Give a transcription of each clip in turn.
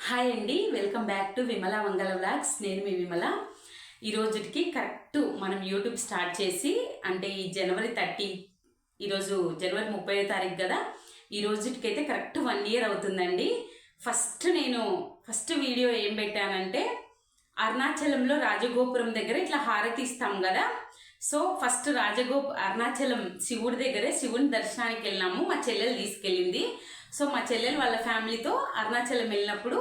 Hi అండి, welcome back to Vimala మంగళ vlogs. నేను మీ విమల. ఈ రోజుకి కరెక్ట్ మనం యూట్యూబ్ స్టార్ట్ చేసి అంటే ఈ జనవరి 30, ఈరోజు జనవరి 30వ తారీఖు కదా. ఈ రోజుకి అయితే కరెక్ట్ 1 ఇయర్ అవుతుందండి. ఫస్ట్ వీడియో ఏం పెట్టానంటే అరుణాచలంలో రాజగోపురం దగ్గర ఇట్లా హారతి ఇస్తాం కదా. సో ఫస్ట్ అరుణాచలం శివుడి దగ్గరే శివుని దర్శనానికి వెళ్ళినాము. మా చెల్లెలు తీసుకెళ్ళింది. సో మా చెల్లెలు వాళ్ళ ఫ్యామిలీతో అరుణాచలం వెళ్ళినప్పుడు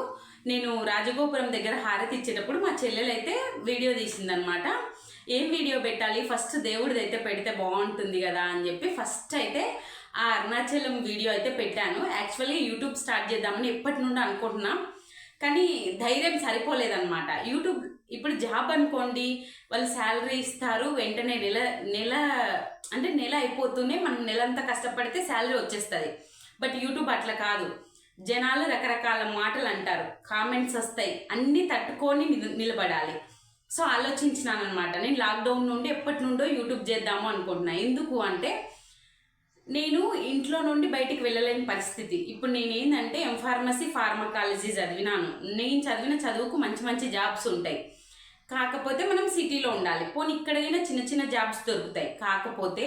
నేను రాజగోపురం దగ్గర హారతి ఇచ్చేటప్పుడు మా చెల్లెలు అయితే వీడియో తీసిందనమాట. ఏం వీడియో పెట్టాలి, ఫస్ట్ దేవుడిది అయితే పెడితే బాగుంటుంది కదా అని చెప్పి ఫస్ట్ అయితే ఆ అరుణాచలం వీడియో అయితే పెట్టాను. యాక్చువల్లీ యూట్యూబ్ స్టార్ట్ చేద్దామని ఎప్పటి నుండి అనుకుంటున్నాం, కానీ ధైర్యం సరిపోలేదన్నమాట. యూట్యూబ్ ఇప్పుడు జాబ్ అనుకోండి, వాళ్ళు శాలరీ ఇస్తారు వెంటనే నెల అయిపోతూనే మనం నెలంతా కష్టపడితే శాలరీ వచ్చేస్తుంది. బట్ యూట్యూబ్ అట్లా కాదు. జనాలు రకరకాల మాటలు అంటారు, కామెంట్స్ వస్తాయి, అన్నీ తట్టుకొని నిలబడాలి. సో ఆలోచించినాను అనమాట. నేను లాక్డౌన్ నుండి ఎప్పటి నుండో యూట్యూబ్ చేద్దాము అనుకుంటున్నా. ఎందుకు అంటే నేను ఇంట్లో నుండి బయటికి వెళ్ళలేని పరిస్థితి. ఇప్పుడు నేనేంటంటే ఎంఫార్మసీ ఫార్మకాలజీ చదివినాను. నేను చదివిన చదువుకు మంచి మంచి జాబ్స్ ఉంటాయి, కాకపోతే మనం సిటీలో ఉండాలి. పోనీ ఇక్కడైనా చిన్న చిన్న జాబ్స్ దొరుకుతాయి. కాకపోతే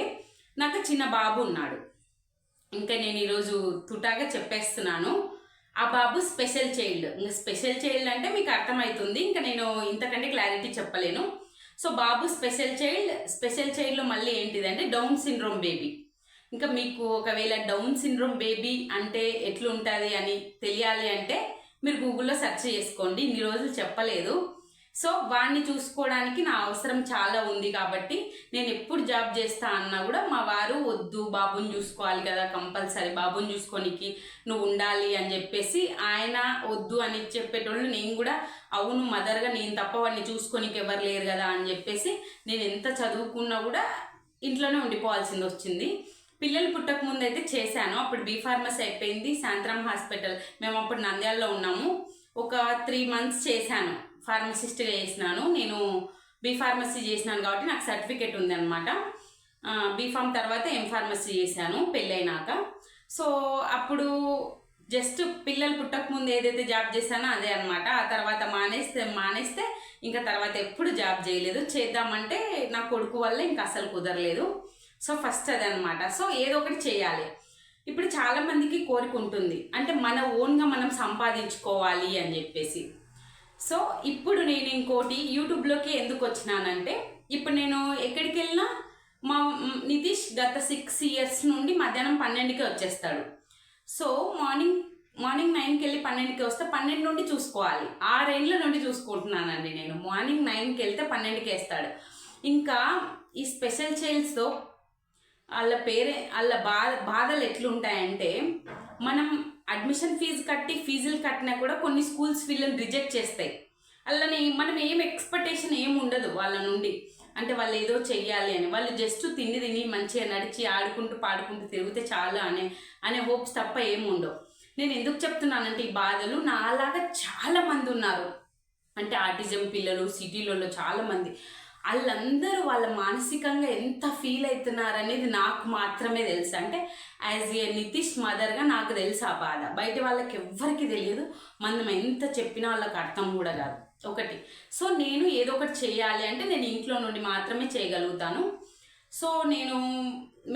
నాకు చిన్న బాబు ఉన్నాడు. ఇంకా నేను ఈరోజు తుటాగా చెప్పేస్తున్నాను, ఆ బాబు స్పెషల్ చైల్డ్. ఇంకా స్పెషల్ చైల్డ్ అంటే మీకు అర్థమవుతుంది, ఇంకా నేను ఇంతకంటే క్లారిటీ చెప్పలేను. సో బాబు స్పెషల్ చైల్డ్లో మళ్ళీ ఏంటిదంటే డౌన్ సిండ్రోమ్ బేబీ. ఇంకా మీకు ఒకవేళ డౌన్ సిండ్రోమ్ బేబీ అంటే ఎట్లుంటుంది అని తెలియాలి అంటే మీరు గూగుల్లో సెర్చ్ చేసుకోండి. ఇన్ని రోజులు చెప్పలేదు. సో వాడిని చూసుకోవడానికి నా అవసరం చాలా ఉంది కాబట్టి నేను ఎప్పుడు జాబ్ చేస్తా అన్నా కూడా మా వారు వద్దు, బాబుని చూసుకోవాలి కదా, కంపల్సరీ బాబుని చూసుకోనికి నువ్వు ఉండాలి అని చెప్పేసి ఆయన వద్దు అని చెప్పేటోళ్ళు. నేను కూడా అవును మదర్గా నేను తప్ప వాడిని చూసుకోనికి ఎవరు లేరు కదా అని చెప్పేసి నేను ఎంత చదువుకున్నా కూడా ఇంట్లోనే ఉండిపోవాల్సింది వచ్చింది. పిల్లలు పుట్టక ముందు అయితే చేశాను. అప్పుడు బీ ఫార్మసీ అయిపోయింది, శాంతరామ్ హాస్పిటల్. మేము అప్పుడు నంద్యాలలో ఉన్నాము. ఒక 3 months చేశాను, ఫార్మసిస్ట్గా చేసినాను. నేను బీ ఫార్మసీ చేసినాను కాబట్టి నాకు సర్టిఫికేట్ ఉంది అనమాట. బీఫామ్ తర్వాత ఫార్మసీ చేశాను పెళ్ళైనాక. సో అప్పుడు జస్ట్ పిల్లలు పుట్టక ముందు ఏదైతే జాబ్ చేశానో అదే అనమాట. ఆ తర్వాత మానేస్తే ఇంకా తర్వాత ఎప్పుడు జాబ్ చేయలేదు. చేద్దామంటే నా కొడుకు వల్ల ఇంకా అసలు కుదరలేదు. సో ఫస్ట్ అదే అనమాట. సో ఏదో ఒకటి చేయాలి. ఇప్పుడు చాలా మందికి కోరిక ఉంటుంది, అంటే మన ఓన్గా మనం సంపాదించుకోవాలి అని చెప్పేసి. సో ఇప్పుడు నేను ఇంకోటి యూట్యూబ్లోకి ఎందుకు వచ్చినానంటే, ఇప్పుడు నేను ఎక్కడికి వెళ్ళినా మా నితీష్ గత 6 years నుండి మధ్యాహ్నం 12కి వచ్చేస్తాడు. సో మార్నింగ్ 9కి వెళ్ళి 12కి వస్తే 12 నుండి చూసుకోవాలి. 6 ఏళ్ళ నుండి చూసుకుంటున్నానండి నేను. మార్నింగ్ 9కి వెళ్తే 12కి వేస్తాడు. ఇంకా ఈ స్పెషల్ చైల్డ్స్తో వాళ్ళ బాధలు ఎట్లుంటాయంటే, మనం అడ్మిషన్ ఫీజులు కట్టినా కూడా కొన్ని స్కూల్స్ వీళ్ళని రిజెక్ట్ చేస్తాయి. వాళ్ళని మనం ఏం ఎక్స్పెక్టేషన్ ఏమి ఉండదు వాళ్ళ నుండి, అంటే వాళ్ళు ఏదో చెయ్యాలి అని. వాళ్ళు జస్ట్ తిని మంచిగా నడిచి ఆడుకుంటూ పాడుకుంటూ తిరిగితే చాలు అనే హోప్స్ తప్ప ఏమి ఉండవు. నేను ఎందుకు చెప్తున్నానంటే ఈ బాధలు నాలాగా చాలా మంది ఉన్నారు. అంటే ఆటిజం పిల్లలు సిటీలలో చాలా మంది. వాళ్ళందరూ వాళ్ళ మానసికంగా ఎంత ఫీల్ అవుతున్నారు అనేది నాకు మాత్రమే తెలుసు. అంటే యాజ్ ఏ నితీష్ మదర్గా నాకు తెలుసు ఆ బాధ. బయట వాళ్ళకి ఎవ్వరికి తెలియదు. మనం ఎంత చెప్పినా వాళ్ళకి అర్థం కూడా కాదు ఒకటి. సో నేను ఏదో ఒకటి చేయాలి అంటే నేను ఇంట్లో నుండి మాత్రమే చేయగలుగుతాను. సో నేను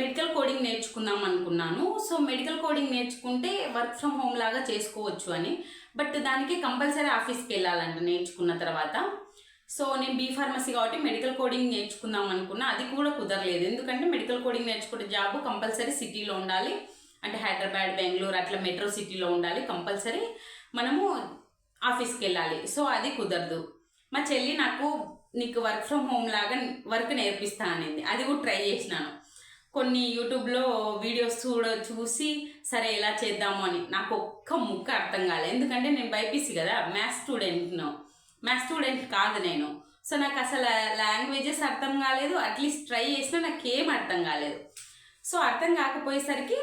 మెడికల్ కోడింగ్ నేర్చుకుందాం అనుకున్నాను. సో మెడికల్ కోడింగ్ నేర్చుకుంటే వర్క్ ఫ్రమ్ హోమ్ లాగా చేసుకోవచ్చు అని. బట్ దానికి కంపల్సరీ ఆఫీస్కి వెళ్ళాలంట నేర్చుకున్న తర్వాత. సో నేను బీ ఫార్మసీ కాబట్టి మెడికల్ కోడింగ్ నేర్చుకుందాం అనుకున్నా, అది కూడా కుదరలేదు. ఎందుకంటే మెడికల్ కోడింగ్ నేర్చుకునే జాబ్ కంపల్సరీ సిటీలో ఉండాలి, అంటే హైదరాబాద్ బెంగళూరు అట్లా మెట్రో సిటీలో ఉండాలి. కంపల్సరీ మనము ఆఫీస్కి వెళ్ళాలి. సో అది కుదరదు. మా చెల్లి నీకు వర్క్ ఫ్రమ్ హోమ్ లాగా వర్క్ నేర్పిస్తా అనింది. అది కూడా ట్రై చేసినాను. కొన్ని యూట్యూబ్లో వీడియోస్ చూసి సరే ఎలా చేద్దాము అని. నాకు ఒక్క ముక్క అర్థం కాలేదు. ఎందుకంటే నేను బైపీసీ కదా, మ్యాథ్స్ స్టూడెంట్ కాదు నేను. సో నాకు అసలు లాంగ్వేజెస్ అర్థం కాలేదు. అట్లీస్ట్ ట్రై చేసినా నాకేం అర్థం కాలేదు. సో అర్థం కాకపోయేసరికి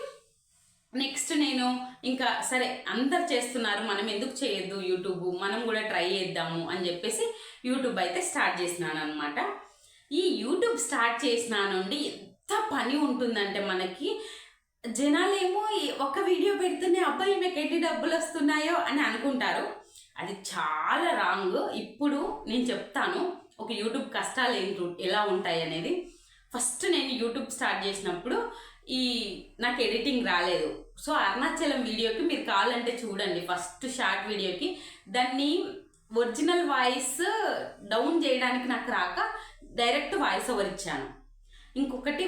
నెక్స్ట్ నేను ఇంకా సరే అందరు చేస్తున్నారు, మనం ఎందుకు చేయొద్దు యూట్యూబ్, మనం కూడా ట్రై చేద్దాము అని చెప్పేసి యూట్యూబ్ అయితే స్టార్ట్ చేసినాను అనమాట. ఈ యూట్యూబ్ స్టార్ట్ చేసిన నుండి ఎంత పని ఉంటుందంటే మనకి, జనాలేమో ఒక వీడియో పెడుతూనే అబ్బాయి మీకు ఎన్ని డబ్బులు వస్తున్నాయో అని అనుకుంటారు. అది చాలా రాంగ్. ఇప్పుడు నేను చెప్తాను ఒక యూట్యూబ్ కష్టాలు ఎలా ఉంటాయి అనేది. ఫస్ట్ నేను యూట్యూబ్ స్టార్ట్ చేసినప్పుడు నాకు ఎడిటింగ్ రాలేదు. సో అరుణాచలం వీడియోకి మీరు కావాలంటే చూడండి, ఫస్ట్ షార్ట్ వీడియోకి దాన్ని ఒరిజినల్ వాయిస్ డౌన్ చేయడానికి నాకు రాక డైరెక్ట్ వాయిస్ ఓవర్ ఇచ్చాను. ఇంకొకటి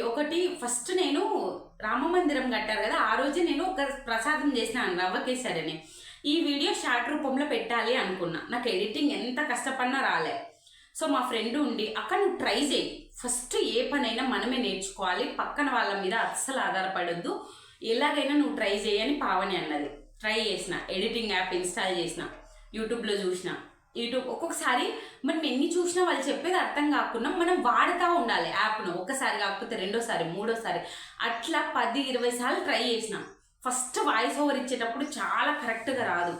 ఒకటి ఫస్ట్ నేను రామ మందిరం కట్టారు కదా, ఆ రోజే నేను ఒక ప్రసాదం చేసినాను రవ్వ కేసరని. ఈ వీడియో షార్ట్ రూపంలో పెట్టాలి అనుకున్నా. నాకు ఎడిటింగ్ ఎంత కష్టపడినా రాలే. సో మా ఫ్రెండ్ ఉండి అక్కడ నువ్వు ట్రై చేయి, ఫస్ట్ ఏ పనైనా మనమే నేర్చుకోవాలి, పక్కన వాళ్ళ మీద అస్సలు ఆధారపడొద్దు, ఎలాగైనా నువ్వు ట్రై చేయని పావని అన్నది. ట్రై చేసిన, ఎడిటింగ్ యాప్ ఇన్స్టాల్ చేసిన, యూట్యూబ్లో చూసిన. ఒక్కొక్కసారి మనం ఎన్ని చూసినా వాళ్ళు చెప్పేది అర్థం కాకుండా మనం వాడుతూ ఉండాలి యాప్ను. ఒకసారి కాకపోతే రెండోసారి, మూడోసారి, అట్లా 10-20 సార్లు ట్రై చేసిన. ఫస్ట్ వాయిస్ ఓవర్ ఇచ్చేటప్పుడు చాలా కరెక్ట్గా రాదు.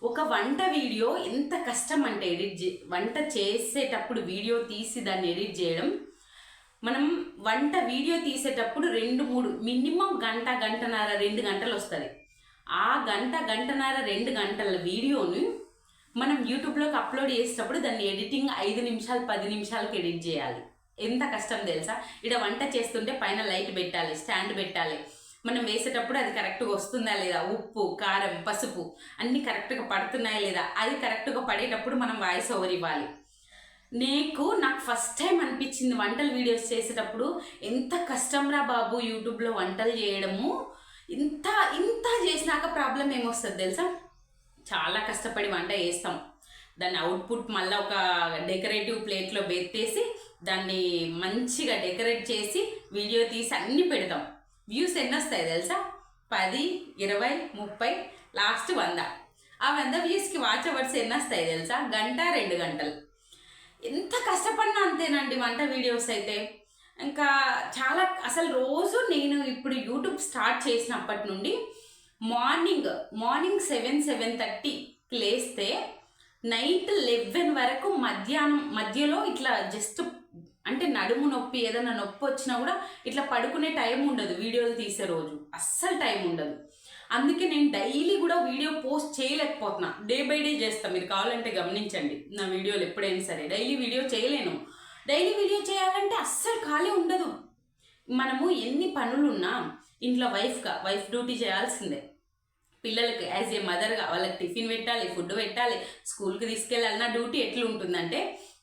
ఒక వంట వీడియో ఎంత కష్టం అంటే వంట చేసేటప్పుడు వీడియో తీసి దాన్ని ఎడిట్ చేయడం. మనం వంట వీడియో తీసేటప్పుడు 2-3 మినిమం గంటన్నర 2 గంటలు వస్తుంది. ఆ గంటన్నర 2 గంటల వీడియోని మనం యూట్యూబ్లోకి అప్లోడ్ చేసేటప్పుడు దాన్ని ఎడిటింగ్ 5 నిమిషాలు 10 నిమిషాలకి ఎడిట్ చేయాలి. ఎంత కష్టం తెలుసా? ఇక్కడ వంట చేస్తుంటే పైన లైట్ పెట్టాలి, స్టాండ్ పెట్టాలి, మనం వేసేటప్పుడు అది కరెక్ట్గా వస్తుందా లేదా, ఉప్పు, కారం, పసుపు అన్నీ కరెక్ట్గా పడుతున్నాయా లేదా, అది కరెక్ట్గా పడేటప్పుడు మనం వాయిస్ ఓవర్ ఇవ్వాలి. నాకు ఫస్ట్ టైం అనిపించింది వంటల వీడియోస్ చేసేటప్పుడు, ఎంత కష్టంరా బాబు యూట్యూబ్లో వంటలు చేయడము. ఇంత చేసినాక ప్రాబ్లం ఏమొస్తుంది తెలుసా? చాలా కష్టపడి వంట చేస్తాం, దాన్ని అవుట్పుట్ మళ్ళీ ఒక డెకరేటివ్ ప్లేట్లో పెట్టేసి దాన్ని మంచిగా డెకరేట్ చేసి వీడియో తీసి అన్నీ పెడతాం. వ్యూస్ ఎన్ని వస్తాయి తెలుసా? 10, 20, 30, లాస్ట్ 100. ఆ 100 వ్యూస్కి వాచ్ అవర్స్ ఎన్ని వస్తాయి తెలుసా? 1-2 గంటలు. ఎంత కష్టపడినా అంతేనండి వంట వీడియోస్ అయితే. ఇంకా చాలా అసలు రోజు నేను ఇప్పుడు యూట్యూబ్ స్టార్ట్ చేసినప్పటి నుండి మార్నింగ్ 7-7:30 లేస్తే నైట్ 11 వరకు మధ్యలో ఇట్లా జస్ట్ అంటే నడుము నొప్పి, ఏదైనా నొప్పి వచ్చినా కూడా ఇట్లా పడుకునే టైం ఉండదు. వీడియోలు తీసే రోజు అస్సలు టైం ఉండదు. అందుకే నేను డైలీ కూడా వీడియో పోస్ట్ చేయలేకపోతున్నా. డే బై డే చేస్తాను, మీరు కావాలంటే గమనించండి నా వీడియోలు ఎప్పుడైనా సరే. డైలీ వీడియో చేయలేను. డైలీ వీడియో చేయాలంటే అస్సలు ఖాళీ ఉండదు. మనము ఎన్ని పనులున్నా ఇంట్లో వైఫ్ డ్యూటీ చేయాల్సిందే. పిల్లలకి యాజ్ ఏ మదర్గా వాళ్ళకి టిఫిన్ పెట్టాలి, ఫుడ్ పెట్టాలి, స్కూల్కి తీసుకెళ్ళాలి. నా డ్యూటీ ఎట్లా ఉంటుందంటే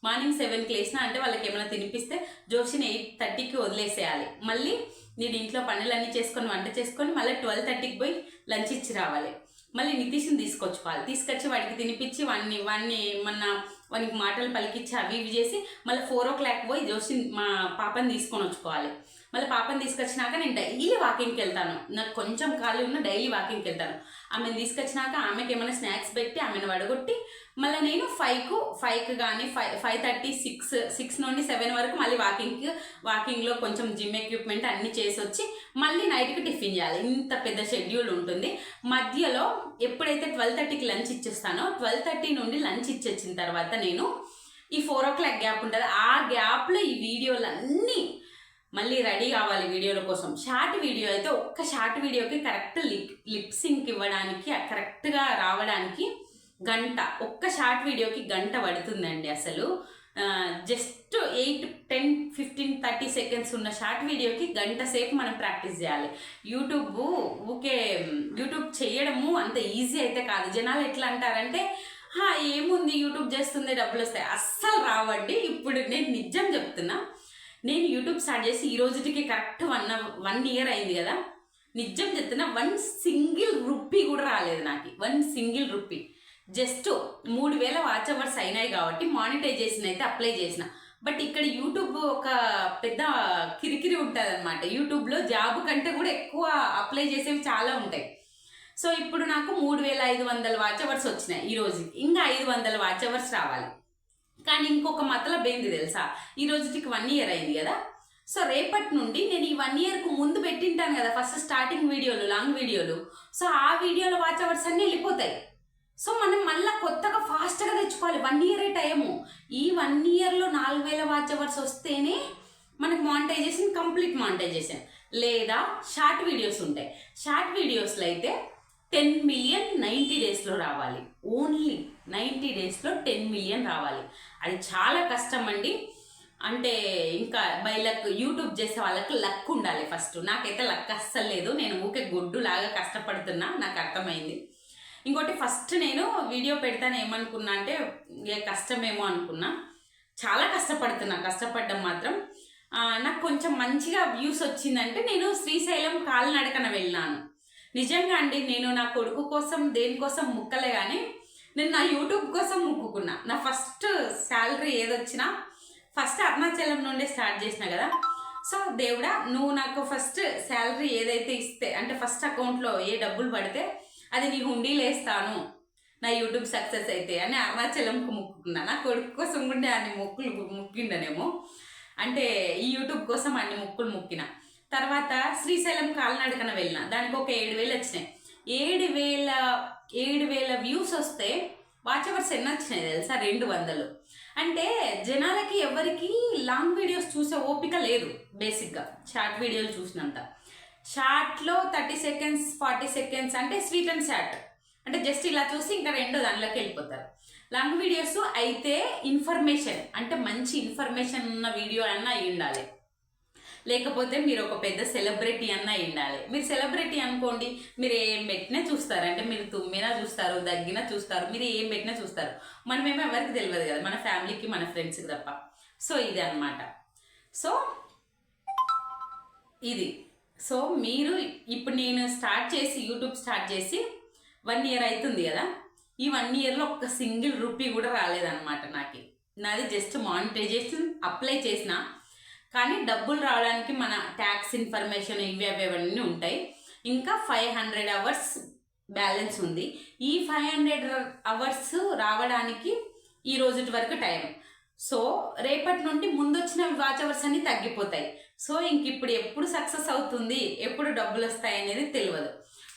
మార్నింగ్ 7కి లేచినా అంటే వాళ్ళకి ఏమైనా తినిపిస్తే జోషిని 8:30కి వదిలేసేయాలి. మళ్ళీ నేను ఇంట్లో పనులన్నీ చేసుకొని వంట చేసుకొని మళ్ళీ 12:30కి పోయి లంచ్ ఇచ్చి రావాలి. మళ్ళీ నితీష్ని తీసుకొచ్చి వాడికి తినిపించి వానికి మాటలు పలికిచ్చి అవి ఇవి చేసి మళ్ళీ 4 o'clock పోయి జోషి మా పాపని తీసుకొని వచ్చుకోవాలి. మళ్ళీ పాపని తీసుకొచ్చినాక నేను డైలీ వాకింగ్కి వెళ్తాను. నాకు కొంచెం ఖాళీ ఉన్న డైలీ వాకింగ్కి వెళ్తాను. ఆమెను తీసుకొచ్చినాక ఆమెకి ఏమైనా స్నాక్స్ పెట్టి ఆమెను వడగొట్టి మళ్ళీ నేను 5కి కానీ 5:30, 6 నుండి 7 వరకు మళ్ళీ వాకింగ్లో కొంచెం జిమ్ ఎక్విప్మెంట్ అన్నీ చేసి వచ్చి మళ్ళీ నైట్కి టిఫిన్ చేయాలి. ఇంత పెద్ద షెడ్యూల్ ఉంటుంది. మధ్యలో ఎప్పుడైతే 12:30కి లంచ్ ఇచ్చేస్తానో 12:30 నుండి లంచ్ ఇచ్చేసిన తర్వాత నేను ఈ 4 o'clock గ్యాప్ ఉంటుంది. ఆ గ్యాప్లో ఈ వీడియోలన్నీ మళ్ళీ రెడీ కావాలి వీడియోల కోసం. షార్ట్ వీడియో అయితే ఒక్క షార్ట్ వీడియోకి కరెక్ట్ లిప్ సింక్ ఇవ్వడానికి, కరెక్ట్గా రావడానికి ఒక్క షార్ట్ వీడియోకి 1 గంట పడుతుందండి. అసలు జస్ట్ 8, 10, 15, 30 సెకండ్స్ ఉన్న షార్ట్ వీడియోకి 1 గంట సేపు మనం ప్రాక్టీస్ చేయాలి. యూట్యూబ్ చేయడము అంత ఈజీ అయితే కాదు. జనాలు ఎట్లా అంటారంటే ఏముంది యూట్యూబ్ చేస్తుంది డబ్బులు వస్తాయి. అస్సలు రావండి. ఇప్పుడు నేను నిజం చెప్తున్నా, నేను యూట్యూబ్ స్టార్ట్ చేసి ఈ రోజుకి కరెక్ట్ 1 year అయింది కదా. నిజం చెప్తున్నా 1 single రూపీ కూడా రాలేదు నాకు. 1 single rupee. Just 3000 watch hours అయినాయి కాబట్టి మానిటైజేషన్ అయితే అప్లై చేసిన. బట్ ఇక్కడ యూట్యూబ్ ఒక పెద్ద కిరికిరి ఉంటుంది అనమాట. యూట్యూబ్లో జాబ్ కంటే కూడా ఎక్కువ అప్లై చేసేవి చాలా ఉంటాయి. సో ఇప్పుడు నాకు 3500 వాచ్ అవర్స్ వచ్చినాయి ఈ రోజు. ఇంకా 500 వాచ్ అవర్స్ రావాలి. కానీ ఇంకొక మతలబ్ ఏంది తెలుసా? ఈ రోజుకి 1 year అయింది కదా. సో రేపటి నుండి నేను ఈ 1 yearకు ముందు పెట్టింటాను కదా ఫస్ట్ స్టార్టింగ్ వీడియోలు, లాంగ్ వీడియోలు. సో ఆ వీడియోల వాచ్ అవర్స్ అన్నీ వెళ్ళిపోతాయి. సో మనం మళ్ళీ కొత్తగా ఫాస్ట్గా తెచ్చుకోవాలి. 1 year టైము. ఈ 1 yearలో 4000 వాచ్ అవర్స్ వస్తేనే మనకు కంప్లీట్ మానిటైజేషన్. లేదా షార్ట్ వీడియోస్ ఉంటాయి. షార్ట్ వీడియోస్లో అయితే 10 మిలియన్ 90 డేస్లో రావాలి. ఓన్లీ 90 డేస్లో 10 మిలియన్ రావాలి. అది చాలా కష్టం అండి. అంటే ఇంకా బై లక్ యూట్యూబ్ చేసే వాళ్ళకి లక్ ఉండాలి ఫస్ట్. నాకైతే లక్ అస్సలు లేదు. నేను ఊకే గుడ్డు లాగా కష్టపడుతున్నా, నాకు అర్థమైంది. ఇంకోటి ఫస్ట్ నేను వీడియో పెడతాను ఏమనుకున్నా అంటే కష్టమేమో అనుకున్నా. చాలా కష్టపడుతున్నా. కష్టపడ్డం మాత్రం నాకు కొంచెం మంచిగా వ్యూస్ వచ్చిందంటే నేను శ్రీశైలం కాలినడకన వెళ్ళినాను. నిజంగా అండి, నేను నా కొడుకు కోసం దేనికోసం ముక్కలే కానీ నేను నా యూట్యూబ్ కోసం ముక్కుకున్నా. నా ఫస్ట్ శాలరీ ఏదొచ్చినా ఫస్ట్ అరుణాచలం నుండే స్టార్ట్ చేసిన కదా. సో దేవుడా, నువ్వు నాకు ఫస్ట్ శాలరీ ఏదైతే ఇస్తే అంటే ఫస్ట్ అకౌంట్లో ఏ డబ్బులు పడితే అది నీ హుండీలో వేస్తాను, నా యూట్యూబ్ సక్సెస్ అయితే అని అరుణాచలంకు ముక్కుకున్నా. నా కొడుకు కోసం కూడా అన్ని మొక్కులు ముక్కిండనేమో, అంటే ఈ యూట్యూబ్ కోసం అన్ని మొక్కులు ముక్కిన. తర్వాత శ్రీశైలం కాలినడకన వెళ్ళిన, దానికి ఒక 7,000 వచ్చినాయి. 7,000 వ్యూస్ వస్తే వాచ్ అవర్స్ ఎన్ని వచ్చినాయి తెలుసా? 200. అంటే జనాలకి ఎవరికి లాంగ్ వీడియోస్ చూసే ఓపిక లేదు. బేసిక్గా షార్ట్ వీడియోలు చూసినంత. షార్ట్లో 30 సెకండ్స్ 40 సెకండ్స్ అంటే స్వీట్ అండ్ షార్ట్, అంటే జస్ట్ ఇలా చూసి ఇంకా రెండో దానిలోకి వెళ్ళిపోతారు. లాంగ్ వీడియోస్ అయితే ఇన్ఫర్మేషన్, అంటే మంచి ఇన్ఫర్మేషన్ ఉన్న వీడియో అన్నా అయి ఉండాలి, లేకపోతే మీరు ఒక పెద్ద సెలబ్రిటీ అన్నా అయి ఉండాలి. మీరు సెలబ్రిటీ అనుకోండి, మీరు ఏం పెట్టినా చూస్తారు, అంటే మీరు తుమ్మినా చూస్తారు, దగ్గినా చూస్తారు, మీరు ఏం పెట్టినా చూస్తారు. మనమేమో ఎవరికి తెలియదు కదా, మన ఫ్యామిలీకి మన ఫ్రెండ్స్కి తప్ప. సో ఇది అన్నమాట. సో ఇది సో మీరు ఇప్పుడు నేను యూట్యూబ్ స్టార్ట్ చేసి 1 ఇయర్ అవుతుంది కదా. ఈ 1 ఇయర్లో ఒక్క సింగిల్ రూపీ కూడా రాలేదన్నమాట. నాది జస్ట్ మానిటైజేషన్ అప్లై చేసిన, కానీ డబ్బులు రావడానికి మన ట్యాక్స్ ఇన్ఫర్మేషన్ అవన్నీ ఉంటాయి. ఇంకా 500 అవర్స్ బ్యాలెన్స్ ఉంది. ఈ 500 అవర్స్ రావడానికి ఈ రోజుటి వరకు టైం. సో రేపటి నుండి ముందు వచ్చిన వాచ్ అవర్స్ అన్ని తగ్గిపోతాయి. సో ఇంక ఇప్పుడు ఎప్పుడు సక్సెస్ అవుతుంది, ఎప్పుడు డబ్బులు వస్తాయి అనేది తెలియదు.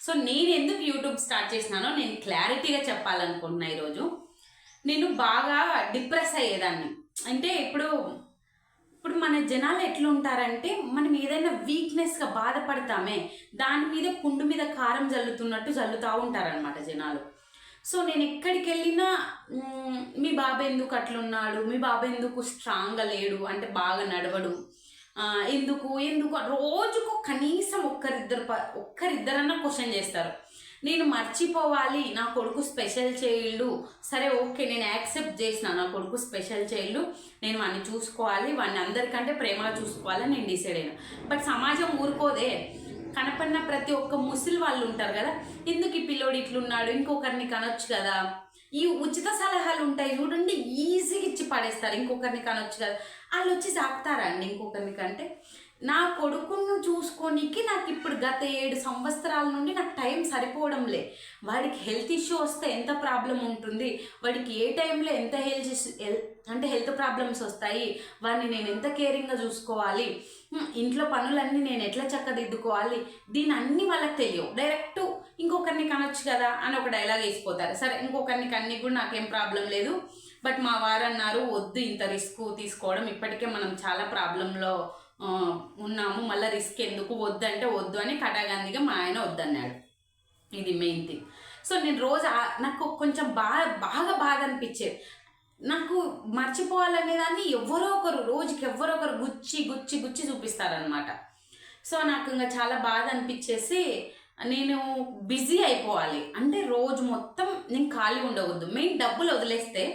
సో నేను ఎందుకు యూట్యూబ్ స్టార్ట్ చేసినానో నేను క్లారిటీగా చెప్పాలనుకుంటున్నా. ఈరోజు నేను బాగా డిప్రెస్ అయ్యేదాన్ని. అంటే ఇప్పుడు మన జనాలు ఎట్లా ఉంటారంటే, మనం ఏదైనా వీక్నెస్గా బాధపడతామే దాని మీద పుండు మీద కారం జల్లుతున్నట్టు జల్లుతూ ఉంటారనమాట జనాలు. సో నేను ఎక్కడికి వెళ్ళినా మీ బాబు ఎందుకు అట్లున్నాడు, మీ బాబు ఎందుకు స్ట్రాంగ్గా లేడు, అంటే బాగా నడవడు, ఎందుకు రోజుకు కనీసం ఒక్కరిద్దరన్నా క్వశ్చన్ చేస్తారు. నేను మర్చిపోవాలి, నా కొడుకు స్పెషల్ చైల్డ్, సరే ఓకే నేను యాక్సెప్ట్ చేసిన, నా కొడుకు స్పెషల్ చైల్డ్, నేను వాడిని చూసుకోవాలి, వాడిని అందరికంటే ప్రేమగా చూసుకోవాలని నేను డిసైడ్ అయినా. బట్ సమాజం ఊరుకోదే. కనపడిన ప్రతి ఒక్క ముసలి వాళ్ళు ఉంటారు కదా, ఎందుకు ఈ పిల్లోడు ఇట్లున్నాడు, ఇంకొకరిని కనొచ్చు కదా, ఈ ఉచిత సలహాలు ఉంటాయి చూడండి, ఈజీగా ఇచ్చి పడేస్తారు. ఇంకొకరిని కనొచ్చు కదా, వాళ్ళు వచ్చి సాగుతారండి ఇంకొకరిని కంటే. నా కొడుకును చూసుకోనికి నాకు ఇప్పుడు గత 7 సంవత్సరాల నుండి నాకు టైం సరిపోవడంలే. వాడికి హెల్త్ ఇష్యూ వస్తే ఎంత ప్రాబ్లం ఉంటుంది, వాడికి ఏ టైంలో ఎంత హెల్త్ ప్రాబ్లమ్స్ వస్తాయి, వాడిని నేను ఎంత కేరింగ్గా చూసుకోవాలి, ఇంట్లో పనులన్నీ నేను ఎట్లా చక్కదిద్దుకోవాలి, దీని అన్నీ వాళ్ళకి తెలియవు. డైరెక్ట్ ఇంకొకరిని కనొచ్చు కదా అని ఒక డైలాగ్ వేసిపోతారు. సరే ఇంకొకరిని కన్నీ కూడా నాకేం ప్రాబ్లం లేదు, బట్ మా వారు అన్నారు వద్దు ఇంత రిస్క్ తీసుకోవడం, ఇప్పటికే మనం చాలా ప్రాబ్లంలో ఉన్నాము, మళ్ళీ రిస్క్ ఎందుకు, వద్దంటే వద్దు అని కటాగాంధీగా మా ఆయన వద్దన్నాడు. ఇది మెయిన్ థింగ్. సో నేను రోజు నాకు కొంచెం బాగా బాధ అనిపించేది. నాకు మర్చిపోవాలనేదాన్ని రోజుకి ఎవరో ఒకరు గుచ్చి చూపిస్తారనమాట. సో నాకు ఇంకా చాలా బాధ అనిపించేసి నేను బిజీ అయిపోవాలి, అంటే రోజు మొత్తం నేను ఖాళీ ఉండవద్దు. మెయిన్ డబ్బులు వదిలేస్తే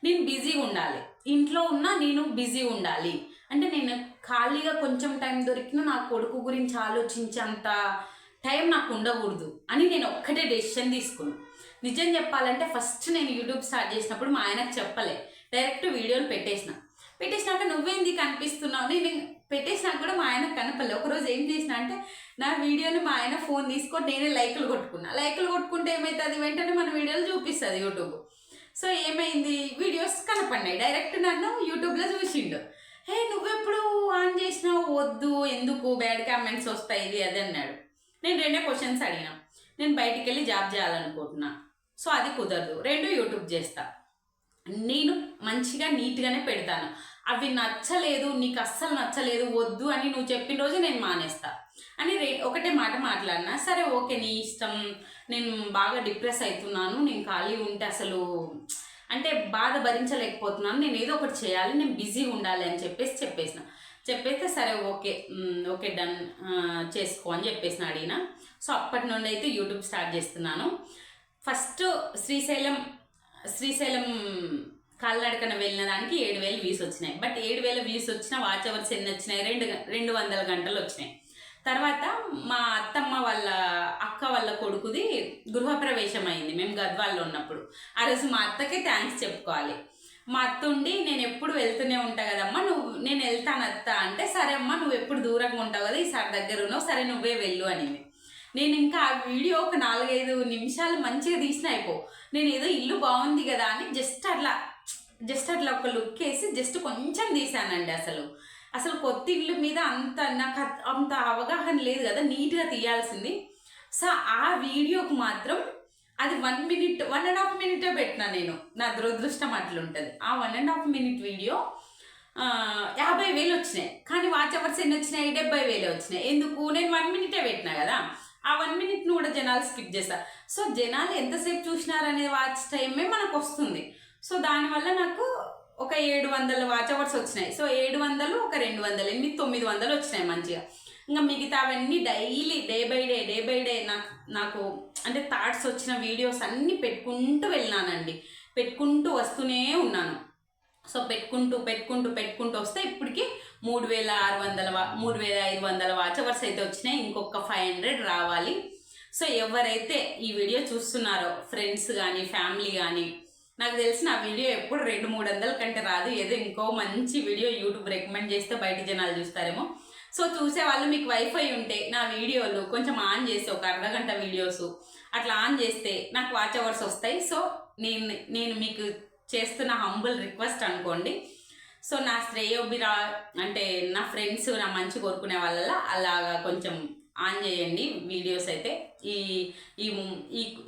నేను బిజీగా ఉండాలి, ఇంట్లో ఉన్నా నేను బిజీ ఉండాలి. అంటే నేను ఖాళీగా కొంచెం టైం దొరికినా నా కొడుకు గురించి ఆలోచించేంత టైం నాకు ఉండకూడదు అని నేను ఒక్కటే డెసిషన్ తీసుకున్నాను. నిజం చెప్పాలంటే ఫస్ట్ నేను యూట్యూబ్ స్టార్ట్ చేసినప్పుడు మా ఆయనకు చెప్పలే, డైరెక్ట్ వీడియోలు పెట్టేసినాక నువ్వేంది కనిపిస్తున్నావు, నేను పెట్టేసినాక కూడా మా ఆయనకు కనపలే. ఒకరోజు ఏం చేసిన అంటే నా వీడియోని మా ఆయన ఫోన్ తీసుకొని నేనే లైకులు కొట్టుకుంటే ఏమవుతుంది, వెంటనే మన వీడియోలు చూపిస్తుంది యూట్యూబ్. సో ఏమైంది, వీడియోస్ కనపడినాయి, డైరెక్ట్ నన్ను యూట్యూబ్లో చూసిండు. హే నువ్వెప్పుడు ఆన్ చేసినావు, వద్దు ఎందుకు బ్యాడ్ కామెంట్స్ వస్తాయి ఇది అది అన్నాడు. నేను 2 క్వశ్చన్స్ అడిగినా, నేను బయటికి వెళ్ళి జాబ్ చేయాలనుకుంటున్నా, సో అది కుదరదు, 2 యూట్యూబ్ చేస్తా, నేను మంచిగా నీట్గానే పెడతాను, అవి నచ్చలేదు నీకు అస్సలు నచ్చలేదు వద్దు అని నువ్వు చెప్పిన రోజు నేను మానేస్తా. అని ఒకటే మాట మాట్లాడినా. సరే ఓకే నీ ఇష్టం, నేను బాగా డిప్రెస్ అవుతున్నాను, నేను ఖాళీ ఉంటే అసలు అంటే బాధ భరించలేకపోతున్నాను, నేను ఏదో ఒకటి చేయాలి, నేను బిజీగా ఉండాలి అని చెప్పేస్తే సరే ఓకే ఓకే డన్ చేసుకో అని అడిగిన. సో అప్పటి నుండి అయితే యూట్యూబ్ స్టార్ట్ చేస్తున్నాను. ఫస్ట్ శ్రీశైలం కాలినడకన వెళ్ళిన దానికి 7,000 వ్యూస్ వచ్చినాయి. బట్ 7,000 వ్యూస్ వచ్చిన వాచ్ అవర్స్ ఎన్ని వచ్చినాయి? 200 గంటలు వచ్చినాయి. తర్వాత మా అత్తమ్మ వాళ్ళ అక్క వాళ్ళ కొడుకుది గృహప్రవేశం అయింది మేము గద్వాల్లో ఉన్నప్పుడు. ఆ రోజు మా అత్తకే థ్యాంక్స్ చెప్పుకోవాలి. మా అత్త ఉండి నేను ఎప్పుడు వెళ్తూనే ఉంటా కదమ్మా, నేను వెళ్తాను అత్త అంటే, సరే అమ్మా నువ్వు ఎప్పుడు దూరంగా ఉంటావు కదా, ఈసారి దగ్గర ఉన్నావు, సరే నువ్వే వెళ్ళు అనింది. నేను ఇంకా ఆ వీడియో ఒక 4-5 నిమిషాలు మంచిగా తీసిన నేను ఏదో ఇల్లు బాగుంది కదా అని జస్ట్ అట్లా ఒక లుక్ వేసి జస్ట్ కొంచెం తీసానండి. అసలు కొత్త ఇల్లు మీద నాకు అంత అవగాహన లేదు కదా, నీట్గా తీయాల్సింది. సో ఆ వీడియోకి మాత్రం అది 1 minute 1.5 minute పెట్టినా నేను. నా దురదృష్టం అట్లుంటుంది. ఆ 1.5 minute వీడియో 50,000 వచ్చినాయి. కానీ వాచ్ అవర్స్ ఎన్ని వచ్చినాయి? 70,000 వచ్చినాయి. ఎందుకు? నేను 1 minute పెట్టినా కదా. ఆ 1 minute కూడా జనాలు స్కిప్ చేస్తారు. సో జనాలు ఎంతసేపు చూసినారనే వాచ్ టైమే మనకు వస్తుంది. సో దానివల్ల నాకు ఒక 700 వాచ్ అవర్స్ వచ్చినాయి. సో 700 ఒక 200 900 వచ్చినాయి మంచిగా. ఇంకా మిగతా అవన్నీ డైలీ డే బై డే నాకు అంటే థాట్స్ వచ్చిన వీడియోస్ అన్నీ పెట్టుకుంటూ వెళ్ళినానండి. పెట్టుకుంటూ వస్తూనే ఉన్నాను. సో పెట్టుకుంటూ వస్తే ఇప్పటికి 3,500 వాచ్ అవర్స్ అయితే వచ్చినాయి. ఇంకొక 500 రావాలి. సో ఎవరైతే ఈ వీడియో చూస్తున్నారో ఫ్రెండ్స్ కానీ ఫ్యామిలీ కానీ, నాకు తెలిసిన ఆ వీడియో ఎప్పుడు 200-300 కంటే రాదు. ఏదో ఇంకో మంచి వీడియో యూట్యూబ్ రికమెండ్ చేస్తే బయట జనాలు చూస్తారేమో. సో చూసే వాళ్ళు మీకు వైఫై ఉంటే నా వీడియోలు కొంచెం ఆన్ చేసి ఒక అర్ధగంట వీడియోస్ అట్లా ఆన్ చేస్తే నాకు వాచ్ అవర్స్ వస్తాయి. సో నేను మీకు చేస్తున్న హంబుల్ రిక్వెస్ట్ అనుకోండి. సో నా శ్రేయోభిరా అంటే నా ఫ్రెండ్స్ నా మంచి కోరుకునే వాళ్ళ అలాగా కొంచెం ఆన్ చేయండి వీడియోస్ అయితే.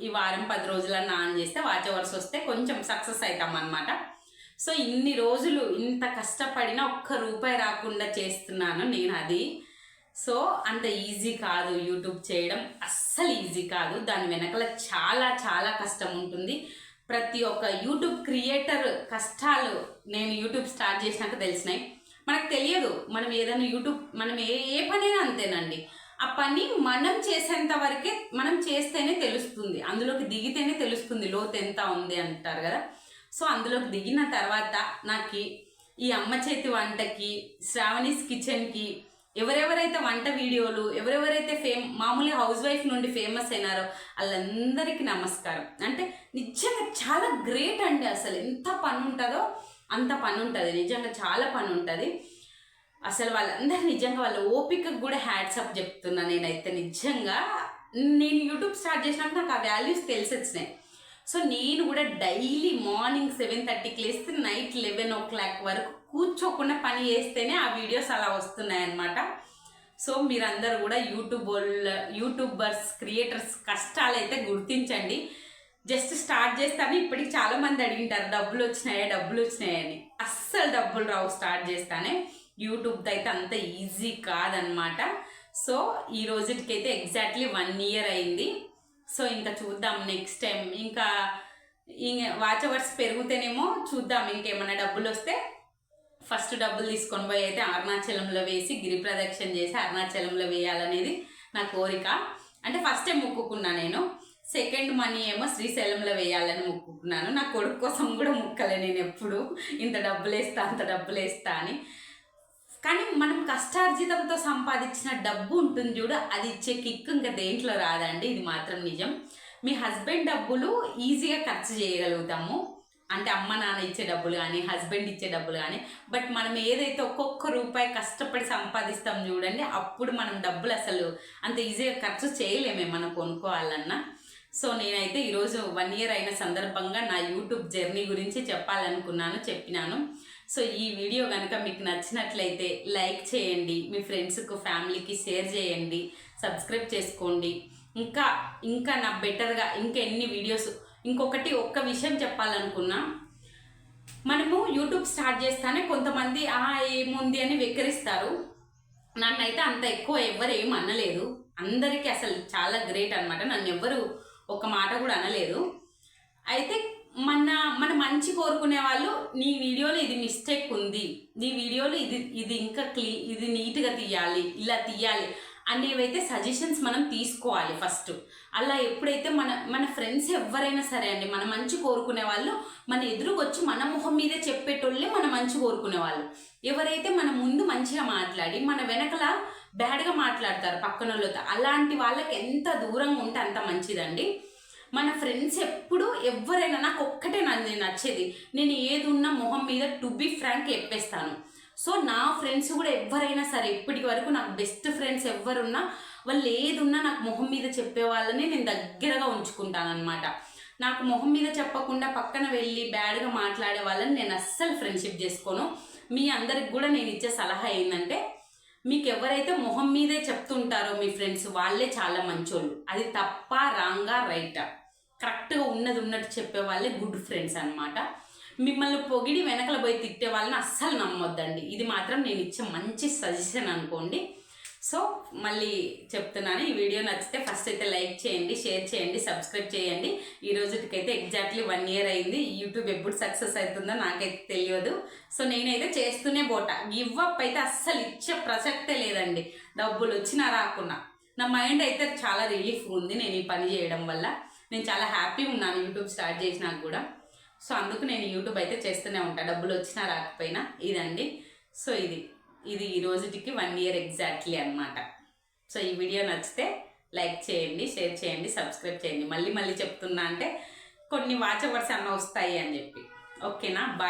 ఈ వారం 10 రోజులన్నా ఆన్ చేస్తే వాచ్ అవర్స్ వస్తే కొంచెం సక్సెస్ అవుతాం అన్నమాట. సో ఇన్ని రోజులు ఇంత కష్టపడినా ₹1 రాకుండా చేస్తున్నాను నేను అది. సో అంత ఈజీ కాదు యూట్యూబ్ చేయడం, అస్సలు ఈజీ కాదు. దాని వెనకాల చాలా చాలా కష్టం ఉంటుంది. ప్రతి ఒక్క యూట్యూబ్ క్రియేటర్ కష్టాలు నేను యూట్యూబ్ స్టార్ట్ చేసినాక తెలిసినాయి. మనకు తెలియదు. మనం ఏదైనా మనం ఏ పనైనా అంతేనండి. ఆ పని మనం చేసేంత వరకే మనం చేస్తేనే తెలుస్తుంది, అందులోకి దిగితేనే తెలుస్తుంది లోతు ఎంత ఉంది అంటారు కదా. సో అందులోకి దిగిన తర్వాత నాకు ఈ అమ్మ చేతి వంటకి, శ్రావణీస్ కిచెన్కి, ఎవరెవరైతే వంట వీడియోలు ఎవరెవరైతే మామూలుగా హౌస్ వైఫ్ నుండి ఫేమస్ అయినారో వాళ్ళందరికీ నమస్కారం. అంటే నిజంగా చాలా గ్రేట్ అండి. అసలు ఎంత పని ఉంటుందో అంత పని ఉంటుంది, నిజంగా చాలా పని ఉంటుంది. అసలు వాళ్ళందరూ నిజంగా వాళ్ళ ఓపికకు కూడా హ్యాట్సప్ చెప్తున్నా నేనైతే. నిజంగా నేను యూట్యూబ్ స్టార్ట్ చేసినాక నాకు ఆ వాల్యూస్ తెలిసి వచ్చినాయి. సో నేను కూడా డైలీ మార్నింగ్ 7:30కి లేస్తే నైట్ 11 o'clock వరకు కూర్చోకుండా పని చేస్తేనే ఆ వీడియోస్ అలా వస్తున్నాయి అన్నమాట. సో మీరందరూ కూడా యూట్యూబర్స్ క్రియేటర్స్ కష్టాలైతే గుర్తించండి. జస్ట్ స్టార్ట్ చేస్తాను. ఇప్పటికి చాలా మంది అడిగింటారు డబ్బులు వచ్చినాయని. అస్సలు డబ్బులు రావు స్టార్ట్ చేస్తానే. యూట్యూబ్తో అయితే అంత ఈజీ కాదనమాట. సో ఈ రోజుకైతే ఎగ్జాక్ట్లీ 1 year అయింది. సో ఇంకా చూద్దాం నెక్స్ట్ టైం. ఇంకా వాచ్ అవర్స్ పెరుగుతేనేమో చూద్దాం, ఇంకేమైనా డబ్బులు వస్తే ఫస్ట్ డబ్బులు తీసుకొని పోయి అయితే అరుణాచలంలో వేసి గిరి ప్రదక్షిణ చేసి అరుణాచలంలో వేయాలనేది నా కోరిక. అంటే ఫస్ట్ టైం మొక్కుకున్నా నేను. సెకండ్ మనీ ఏమో శ్రీశైలంలో వేయాలని మొక్కుకున్నాను. నా కొడుకు కోసం కూడా మొక్కలే నేను ఎప్పుడు, ఇంత డబ్బులు వేస్తా అంత డబ్బులు వేస్తా అని. కానీ మనం కష్టార్జితంతో సంపాదించిన డబ్బు ఉంటుంది చూడు, అది ఇచ్చే కిక్ ఇంకా దేంట్లో రాదండి. ఇది మాత్రం నిజం. మీ హస్బెండ్ డబ్బులు ఈజీగా ఖర్చు చేయగలుగుతాము, అంటే అమ్మ నాన్న ఇచ్చే డబ్బులు కానీ హస్బెండ్ ఇచ్చే డబ్బులు కానీ. బట్ మనం ఏదైతే ఒక్కొక్క రూపాయి కష్టపడి సంపాదిస్తాం చూడండి, అప్పుడు మనం డబ్బులు అసలు అంత ఈజీగా ఖర్చు చేయలేమే మనం కొనుక్కోవాలన్నా. సో నేనైతే ఈరోజు 1 year అయిన సందర్భంగా నా యూట్యూబ్ జర్నీ గురించి చెప్పినాను. సో ఈ వీడియో కనుక మీకు నచ్చినట్లయితే లైక్ చేయండి, మీ ఫ్రెండ్స్కు ఫ్యామిలీకి షేర్ చేయండి, సబ్స్క్రైబ్ చేసుకోండి. ఇంకా నా బెటర్గా ఇంకా ఎన్ని వీడియోస్. ఒక్క విషయం చెప్పాలనుకున్నా, మనము యూట్యూబ్ స్టార్ట్ చేస్తానే కొంతమంది ఏముంది అని వెక్కిరిస్తారు. నన్నైతే అంత ఎక్కువ ఎవ్వరు ఏం అనలేదు. అందరికీ అసలు చాలా గ్రేట్ అనమాట. నన్ను ఎవ్వరు ఒక మాట కూడా అనలేదు. అయితే మన మంచి కోరుకునే వాళ్ళు నీ వీడియోలో ఇది మిస్టేక్ ఉంది, నీ వీడియోలో ఇది ఇంకా ఇది నీట్గా తీయాలి, ఇలా తీయాలి అనేవైతే సజెషన్స్ మనం తీసుకోవాలి ఫస్ట్. అలా ఎప్పుడైతే మన ఫ్రెండ్స్ ఎవరైనా సరే అండి, మన మంచి కోరుకునే వాళ్ళు మన ఎదురుకొచ్చి మన మొహం మీదే చెప్పేటోళ్ళే మన మంచి కోరుకునే వాళ్ళు. ఎవరైతే మన ముందు మంచిగా మాట్లాడి మన వెనకల బ్యాడ్గా మాట్లాడతారు పక్కన వాళ్ళతో, అలాంటి వాళ్ళకి ఎంత దూరంగా ఉంటే అంత మంచిదండి. మన ఫ్రెండ్స్ ఎప్పుడు ఎవరైనా, నాకు ఒక్కటే నచ్చేది, నేను ఏది ఉన్నా మొహం మీద టు బి ఫ్రాంక్ చెప్పేస్తాను. సో నా ఫ్రెండ్స్ కూడా ఎవరైనా సరే ఇప్పటి వరకు నాకు బెస్ట్ ఫ్రెండ్స్ ఎవరున్నా వాళ్ళు ఏది ఉన్నా నాకు మొహం మీద చెప్పే వాళ్ళని నేను దగ్గరగా ఉంచుకుంటాను అనమాట. నాకు మొహం మీద చెప్పకుండా పక్కన వెళ్ళి బ్యాడ్గా మాట్లాడే వాళ్ళని నేను అస్సలు ఫ్రెండ్షిప్ చేసుకోను. మీ అందరికి కూడా నేను ఇచ్చే సలహా ఏంటంటే, మీకు ఎవరైతే మొహం మీదే చెప్తుంటారో మీ ఫ్రెండ్స్ వాళ్ళే చాలా మంచోళ్ళు. అది తప్ప రాంగా రైటా కరెక్ట్గా ఉన్నట్టు చెప్పే వాళ్ళే గుడ్ ఫ్రెండ్స్ అనమాట. మిమ్మల్ని పొగిడి వెనకల పోయి తిట్టే వాళ్ళని అస్సలు నమ్మొద్దండి. ఇది మాత్రం నేను ఇచ్చే మంచి సజెషన్ అనుకోండి. సో మళ్ళీ చెప్తున్నాను, ఈ వీడియో నచ్చితే ఫస్ట్ అయితే లైక్ చేయండి, షేర్ చేయండి, సబ్స్క్రైబ్ చేయండి. ఈ రోజుకైతే ఎగ్జాక్ట్లీ 1 year అయింది. యూట్యూబ్ ఎప్పుడు సక్సెస్ అవుతుందో నాకైతే తెలియదు. సో నేనైతే చేస్తూనే పోతా. గివ్ అప్ అయితే అస్సలు ఇచ్చే ప్రసక్తే లేదండి. డబ్బులు వచ్చినా రాకున్నా నా మైండ్ అయితే చాలా రిలీఫ్ ఉంది. నేను ఈ పని చేయడం వల్ల నేను చాలా హ్యాపీగా ఉన్నాను యూట్యూబ్ స్టార్ట్ చేసినాక కూడా. సో అందుకు నేను యూట్యూబ్ అయితే చేస్తూనే ఉంటాను, డబ్బులు వచ్చినా రాకపోయినా. ఇదండి. సో ఇది ఈ రోజుకి 1 year ఎగ్జాక్ట్లీ అనమాట. సో ఈ వీడియో నచ్చితే లైక్ చేయండి, షేర్ చేయండి, సబ్స్క్రైబ్ చేయండి. మళ్ళీ చెప్తున్నా అంటే కొన్ని వాచ్ అవర్స్ అన్న వస్తాయి అని చెప్పి. ఓకేనా? బాయ్.